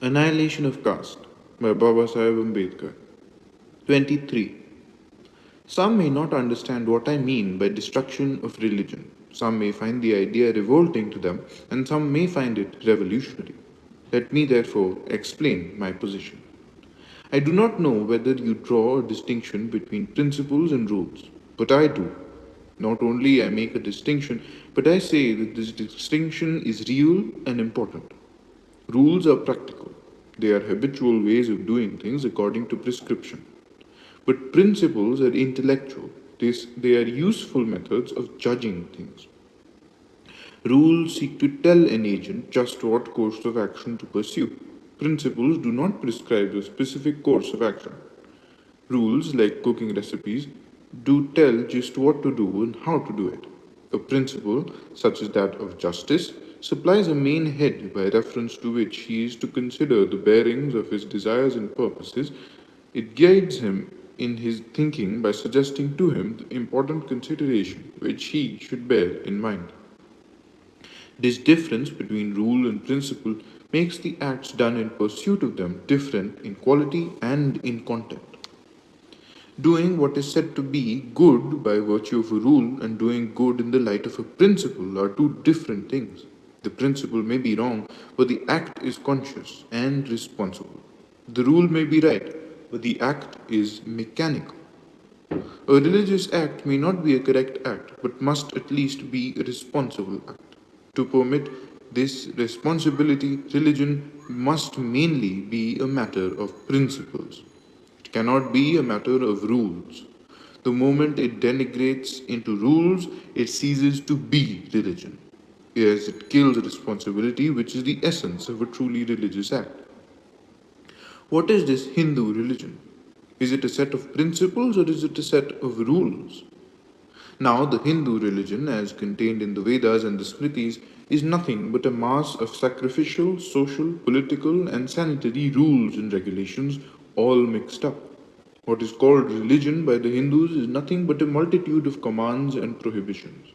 Annihilation of Caste by Babasaheb Ambedkar. 23. Some may not understand what I mean by destruction of religion. Some may find the idea revolting to them, and some may find it revolutionary. Let me therefore explain my position. I do not know whether you draw a distinction between principles and rules, but I do. Not only I make a distinction, but I say that this distinction is real and important. Rules are practical. They are habitual ways of doing things according to prescription. But principles are intellectual. They are useful methods of judging things. Rules seek to tell an agent just what course of action to pursue. Principles do not prescribe a specific course of action. Rules, like cooking recipes, do tell just what to do and how to do it. A principle, such as that of justice, supplies a main head by reference to which he is to consider the bearings of his desires and purposes. It guides him in his thinking by suggesting to him the important consideration which he should bear in mind. This difference between rule and principle makes the acts done in pursuit of them different in quality and in content. Doing what is said to be good by virtue of a rule and doing good in the light of a principle are two different things. The principle may be wrong, but the act is conscious and responsible. The rule may be right, but the act is mechanical. A religious act may not be a correct act, but must at least be a responsible act. To permit this responsibility, religion must mainly be a matter of principles. It cannot be a matter of rules. The moment it degenerates into rules, it ceases to be religion, as it kills responsibility, which is the essence of a truly religious act. What is this Hindu religion? Is it a set of principles or is it a set of rules? Now, the Hindu religion, as contained in the Vedas and the Smritis, is nothing but a mass of sacrificial, social, political, and sanitary rules and regulations all mixed up. What is called religion by the Hindus is nothing but a multitude of commands and prohibitions.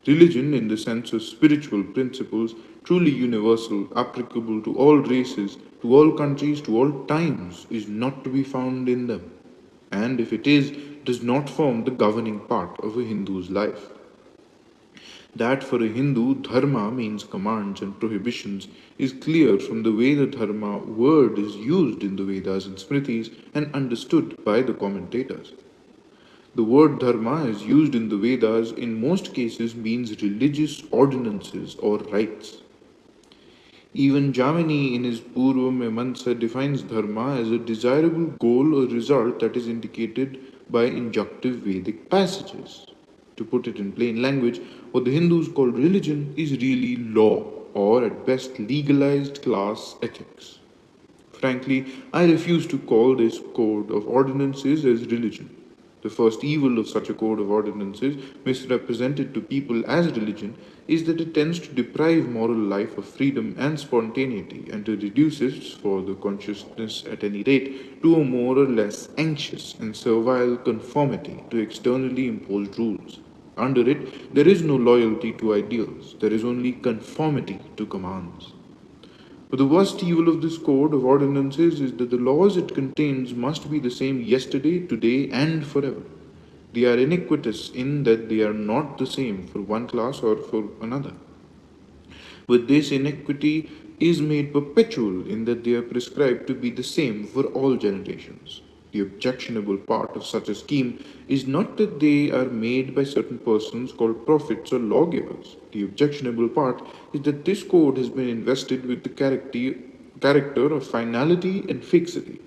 Religion, in the sense of spiritual principles, truly universal, applicable to all races, to all countries, to all times, is not to be found in them, and if it is, does not form the governing part of a Hindu's life. That for a Hindu, dharma means commands and prohibitions is clear from the way the dharma word is used in the Vedas and Smritis and understood by the commentators. The word dharma is used in the Vedas in most cases means religious ordinances or rites. Even Jamini in his Purva Memansa defines dharma as a desirable goal or result that is indicated by injunctive Vedic passages. To put it in plain language, what the Hindus call religion is really law, or at best legalized class ethics. Frankly, I refuse to call this code of ordinances as religion. The first evil of such a code of ordinances, misrepresented to people as religion, is that it tends to deprive moral life of freedom and spontaneity and to reduce it, for the consciousness at any rate, to a more or less anxious and servile conformity to externally imposed rules. Under it, there is no loyalty to ideals, there is only conformity to commands. But the worst evil of this code of ordinances is that the laws it contains must be the same yesterday, today, and forever. They are iniquitous in that they are not the same for one class or for another. But this iniquity is made perpetual in that they are prescribed to be the same for all generations. The objectionable part of such a scheme is not that they are made by certain persons called prophets or lawgivers. The objectionable part is that this code has been invested with the character of finality and fixity.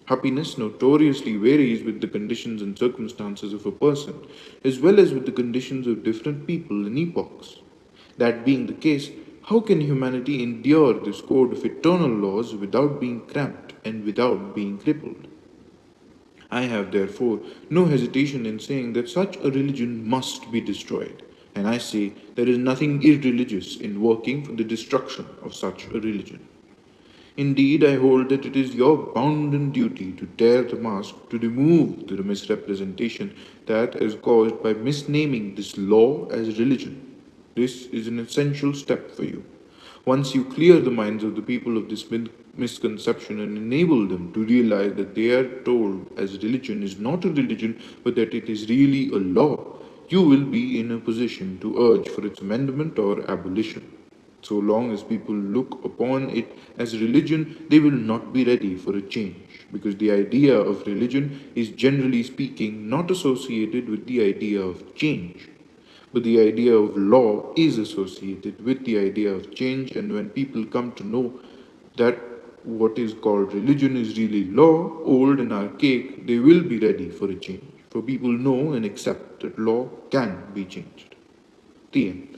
Happiness notoriously varies with the conditions and circumstances of a person, as well as with the conditions of different people and epochs. That being the case, how can humanity endure this code of eternal laws without being cramped and without being crippled? I have therefore no hesitation in saying that such a religion must be destroyed, and I say there is nothing irreligious in working for the destruction of such a religion. Indeed, I hold that it is your bounden duty to tear the mask, to remove the misrepresentation that is caused by misnaming this law as religion. This is an essential step for you. Once you clear the minds of the people of this misconception and enable them to realize that they are told as religion is not a religion but that it is really a law, you will be in a position to urge for its amendment or abolition. So long as people look upon it as religion, they will not be ready for a change, because the idea of religion is generally speaking not associated with the idea of change. But the idea of law is associated with the idea of change, and when people come to know that what is called religion is really law, old and archaic, they will be ready for a change. For people know and accept that law can be changed. The end.